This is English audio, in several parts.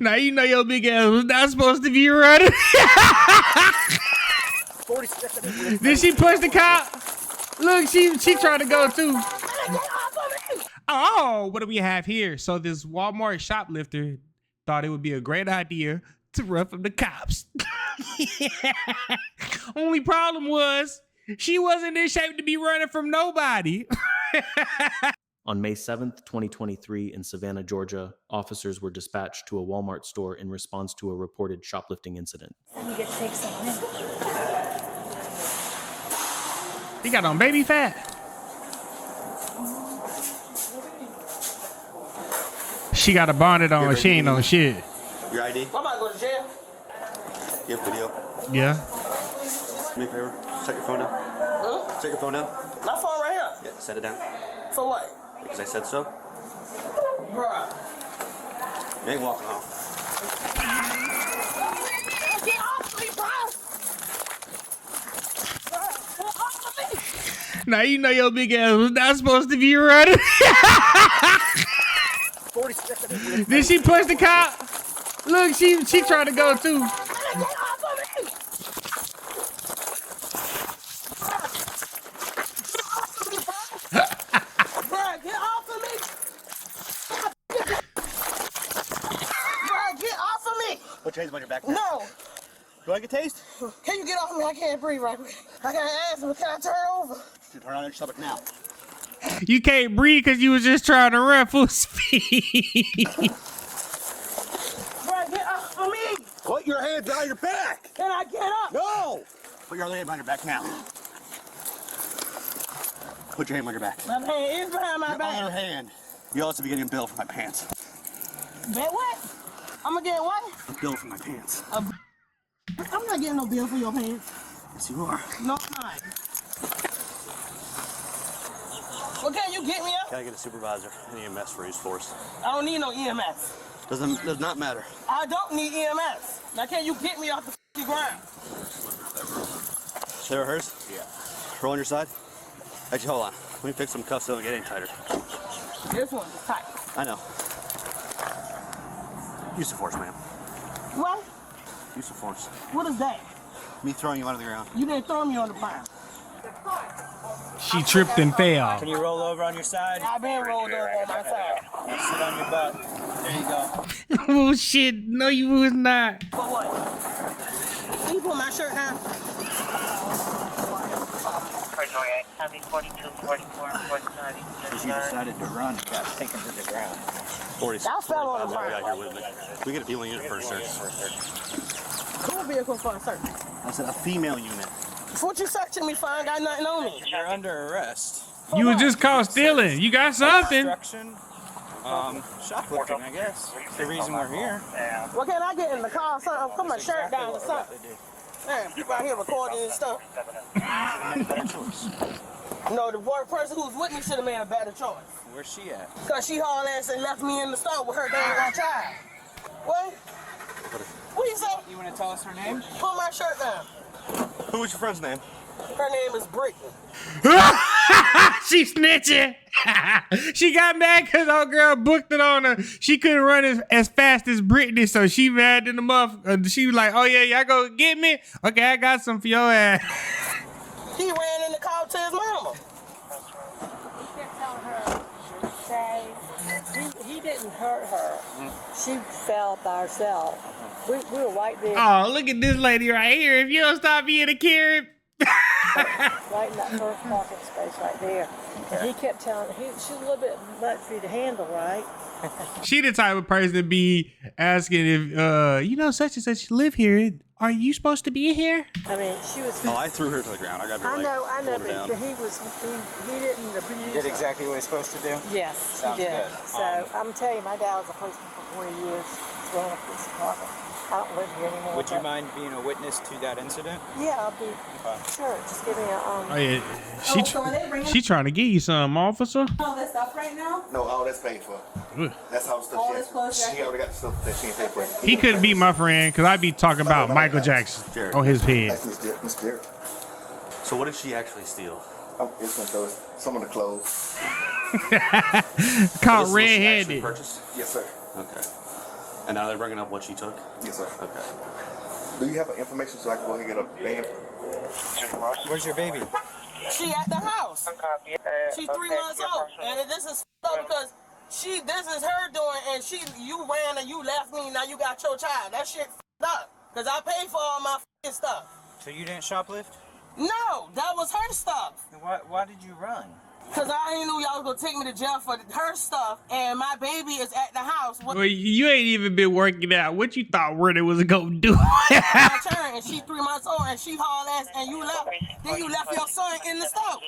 Now you know your big ass was not supposed to be running. Did she push the cop? Look, she trying to go too. Oh, what do we have here? So this Walmart shoplifter thought it would be a great idea to run from the cops. Only problem was she wasn't in shape to be running from nobody. On May 7th, 2023, in Savannah, Georgia, officers were dispatched to a Walmart store in response to a reported shoplifting incident. You get to take some in. He got on baby fat. She got a bonnet on. She ain't on shit. Your ID? I'm about to go to jail. You have video? Yeah. Do me a favor. Check your phone now. Huh? Check your phone now. My phone right here. Yeah, set it down. For what? Because I said so. Bruh. You ain't walking off. Get off me, bro. Get off of me. Now you know your big ass was not supposed to be running. Did she push the cop? Look, she trying to go too. Get off of me. Bruh, get off of me. Bruh, get off of me. Put your hands on your back now. No. Do I get tased? Can you get off me? I can't breathe right quick. I got asthma. Can I turn over? You turn on your stomach now. You can't breathe because you was just trying to run full speed. Bruh, get off of me. Put your hands behind your back. Can I get up? No. Put your other hand behind your back now. Put your hand behind your back. My hand is behind my Your back. other hand. You'll also be getting a bill for my pants. Bet what? I'm gonna get what? A bill for my pants. I'm not getting no bill for your pants. Yes, you are. No, I'm not. Well, can you get me up? Can I get a supervisor and EMS for East Force? I don't need no EMS. Does not matter. I don't need EMS. Now, can you get me off the ground? Sarah hers? Yeah. Roll on your side? Actually, hold on. Let me fix some cuffs so it'll get any tighter. This one is tight. I know. Use of force, ma'am. What? Use of force. What is that? Me throwing you onto the ground. You didn't throw me on the ground. She tripped and fell. Can you roll over on your side? I've been rolled over on my side. Sit on your butt. There you go. Oh shit! No, you was not. For what? Can you put my shirt down? 42, 44, 45. She decided to run and got taken to the ground. 40. I fell on the I got ground. here with me. We get a female unit first, sir. Cool vehicle for a search. I said a female unit. What you searching me for? I ain't got nothing on me. You're under arrest. You was just caught stealing. You got something. Obstruction. Shoplifting, I guess. That's the reason we're here. Well, can I get in the car or something? Put my shirt down or something. Man, people out here recording and stuff. No, the person who's with me should have made a better choice. Where's she at? Because she hauled ass and left me in the store with her damn child. What? What you say? You want to tell us her name? Put my shirt down. Who was your friend's name? Her name is Brittany. She snitching. She got mad because our girl booked it on her. She couldn't run as fast as Brittany, so she mad in the muff. She was like, "Oh yeah, y'all go get me? Okay, I got some for your ass." He ran in the car to his mama. You kept telling her, say, he didn't hurt her. She fell by herself. We were right there, Oh, look at this lady right here. If you don't stop being a carrot. right in that first parking space right there. And he kept telling her, she's a little bit much for you to handle, right? She the type of person to be asking if, such and such live here. Are you supposed to be here? I mean, she was. Oh, I threw her to the ground. I got her I know, pulled her but down. he didn't abuse Did her. exactly what he's supposed to do? Yes, Sounds he did. good. So I'm telling you, my dad was a policeman for 40 years. Growing up in this apartment. I don't live here anymore. Would you but- mind being a witness to that incident? Yeah, I'll be. Sure, just give me a Oh yeah, she trying to get you some, officer. All this stuff right now? No, all that's paid for. That's how the All stuff this clothes she already got the stuff that she ain't paid for. He couldn't be my friend because I'd be talking about Michael Jackson on his head. That's Miss Derek. So what did she actually steal? I'm just gonna throw some of the clothes. Caught This is what she actually red-handed. purchased? Yes, sir. Okay. And now they're bringing up what she took? Yes, sir. Okay. Do you have information so I can go ahead and get a band? Where's your baby? She at the house. She's 3 months old, and this is up because this is her doing, and you ran and you left me. Now you got your child. That shit up because I paid for all my stuff. So you didn't shoplift? No, that was her stuff. Then why did you run? Because I ain't knew y'all was gonna take me to jail for her stuff, and my baby is at the house. Well, you ain't even been working out. What you thought Renee was gonna do? My turn, and she 3 months old, and she haul ass, and you left. Then you left your son in the store.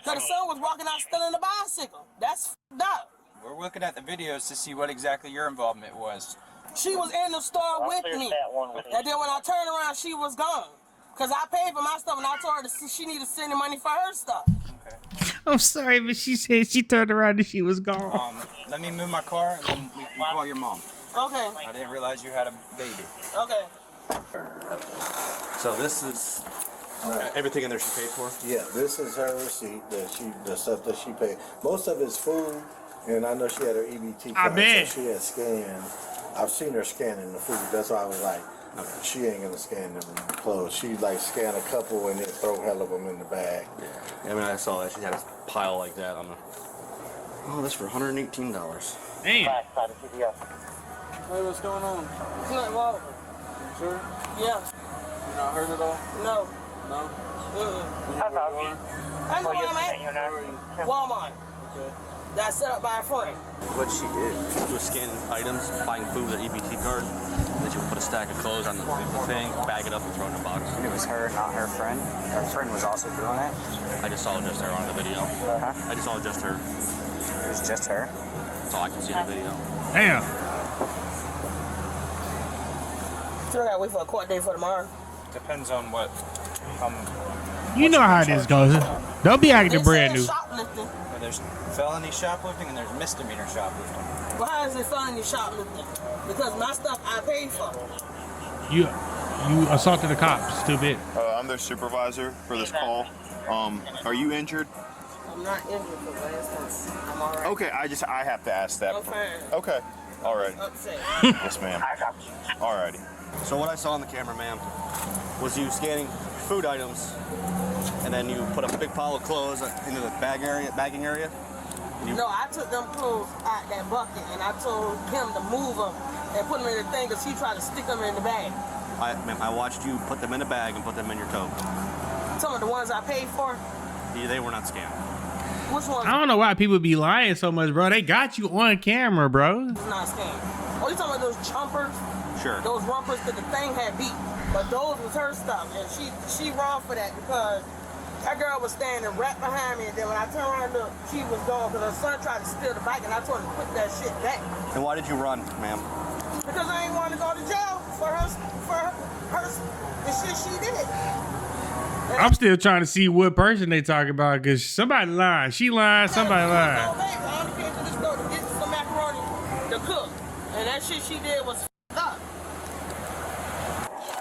Cause the son was walking out stealing the bicycle. That's up. We're looking at the videos to see what exactly your involvement was. She was in the store with me, and then when I turned around, she was gone. Cause I paid for my stuff, and I told her she needed to send the money for her stuff. Okay. I'm sorry, but she said she turned around and she was gone. Let me move my car and then we call your mom. Okay. I didn't realize you had a baby. Okay. So this is everything in there she paid for? Yeah, this is her receipt the stuff that she paid. Most of it's food, and I know she had her EBT card, bet. so she had scanned. I've seen her scanning the food. That's why I was like, she ain't gonna scan them clothes. She like scan a couple and then throw hell of them in the bag. Yeah, I mean, I saw that. She had a pile like that on the... Oh, that's for $118. Damn. Hey, what's going on? It's not wrong. Sure? Yeah. You not hurt at all? No. No? I know where I'm at. Walmart. Okay. That's set up by a friend. What she did, she was scanning items, buying food with her EBT card, and then she would put a stack of clothes on the thing, bag it up, and throw it in a box. And it was her, not her friend. Her friend was also doing that. I just saw just her on the video. Huh? I just saw just her. It was just her. That's all I can see in the video. Damn. Still gotta wait for a court date for tomorrow. Depends on what. You know how this goes. Don't be acting They brand said new. shoplifting. There's felony shoplifting and there's misdemeanor shoplifting. Why is it felony shoplifting? Because my stuff I paid for. You assaulted the cops, stupid. I'm their supervisor for this call. Are you injured? I'm not injured for last time. I'm alright. Okay, I have to ask that. I'm fine. Okay, all right. Upset. Yes, ma'am. All righty. So what I saw on the camera, ma'am, was you scanning food items, and then you put a big pile of clothes into the bagging area. No, I took them clothes out that bucket and I told him to move them and put them in the thing because he tried to stick them in the bag. Ma'am, I watched you put them in a bag and put them in your tote. Some of the ones I paid for. They were not scanned. Which ones? I don't know why people be lying so much, bro. They got you on camera, bro. It's not scanned. Oh, you talking about those chumpers? Sure. Those rumpers that the thing had beat. But those was her stuff, and she wrong for that because that girl was standing right behind me, and then when I turned around and looked, she was gone because her son tried to steal the bike, and I told him to put that shit back. And why did you run, ma'am? Because I ain't want to go to jail for the shit she did. I'm still trying to see what person they talk about because somebody lying. She lying, somebody lying. I only came to the store to get some macaroni to cook, and that shit she did was up.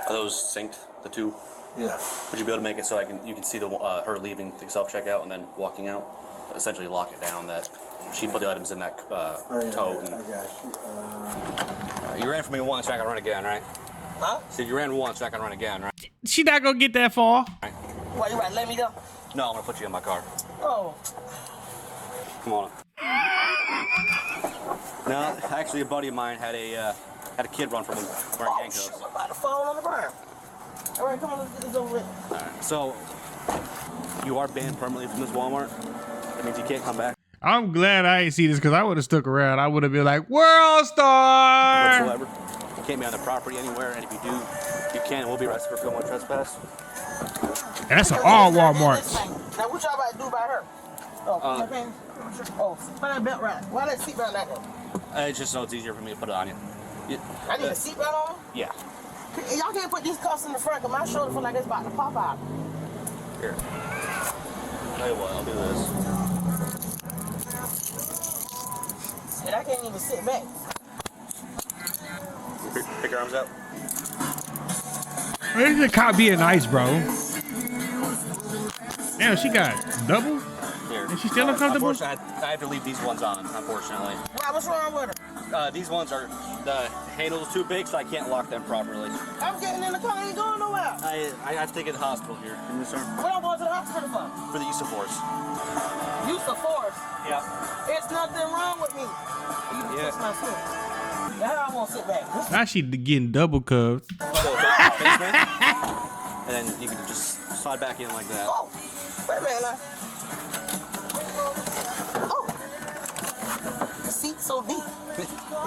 Are those synced, the two? Yeah. Would you be able to make it so you can see her leaving the self-checkout and then walking out? Essentially lock it down that she put the items in that tote. And, you ran for me once, you're not gonna run again, right? Huh? So you ran once, you're not gonna run again, right? She not gonna get that far. What, you right, let me go? No, I'm gonna put you in my car. Oh. Come on. No, actually, a buddy of mine had a kid run from him wearing Oh, handcuffs. shit, I'm about to fall on the ground. All right, come on, let's get this over with. All right, so you are banned permanently from this Walmart. That means you can't come back I'm glad I ain't see this because I would have stuck around. I would have been like, World Star! whatsoever. You can't be on the property anywhere, and if you do, you can and will be arrested for criminal trespass. That's an all Walmarts. Now, what y'all about to do about her? Oh, my pants? Oh, find that belt right. Why that seatbelt like that? It's just so it's easier for me to put it on you. I need a seatbelt on? Yeah. Y'all can't put these cuffs in the front because my shoulder feel like it's about to pop out. Here. Tell you what, I'll do this. And I can't even sit back. Pick your arms out. Where's the cop being nice, bro? Damn, she got double? Here. And she still uncomfortable? Unfortunately, I have to leave these ones on, unfortunately. Why, what's wrong with her? These ones are, the handle's too big, so I can't lock them properly. I'm getting in the car, I ain't going nowhere. I have to take it to the hospital here. Yes, sir. What I'm going to the hospital for? For the use of force. Use of force? Yeah. It's nothing wrong with me. You can touch my foot. Now I won't sit back. Now she getting double cuffed. And then you can just slide back in like that. Oh, wait a minute now. Oh, the seat's so deep,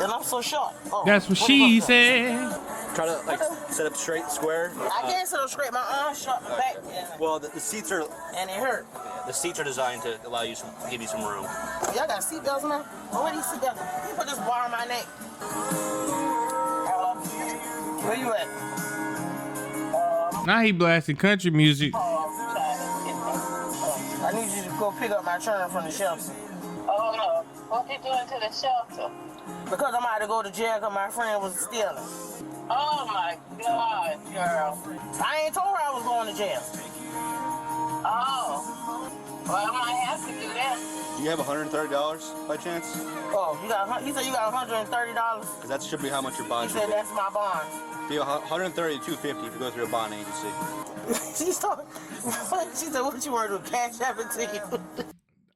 and I'm so short. Oh, That's what she said. Try to like sit up straight, square. I can't sit up straight. My arms short, my back. Well, the seats are. And it hurt. The seats are designed to allow you give you some room. Y'all got seatbelts, man? Oh, where these seatbelts? You put this bar on my neck. Where you at? Now he blasting country music. I need you to go pick up my churn from the shelter. Oh no, what you doing to the shelter? Because I'm about to go to jail because my friend was stealing. Oh my God, girl. I ain't told her I was going to jail. Oh, well I might have to do that. Do you have $130 by chance? Oh, he said you got $130? Because that should be how much your bond He should said be. that's my bond. Be $130 to $250 if you go through a bond agency. She said, what you want to do, cash app it to you?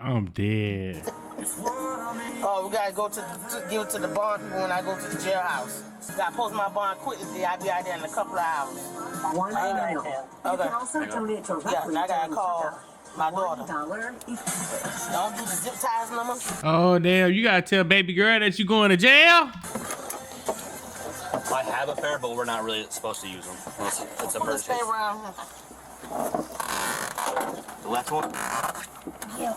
I'm dead. Oh, we got to go give it to the bond people when I go to the jailhouse. Got to post my bond quickly. I'll be out there in a couple of hours. Okay. Yeah, and I got to call my daughter. Don't do the zip ties no more. Oh, damn. You got to tell baby girl that you going to jail? I have a pair, but we're not really supposed to use them. Unless it's I'm going to stay emergency. around here. The left one? Yeah.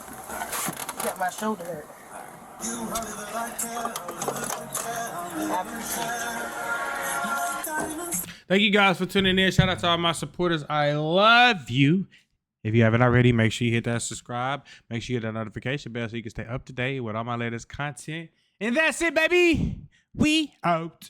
Got my shoulder hurt. I appreciate it. Thank you guys for tuning in. Shout out to all my supporters. I love you. If you haven't already, make sure you hit that subscribe. Make sure you hit that notification bell so you can stay up to date with all my latest content. And that's it, baby. We out.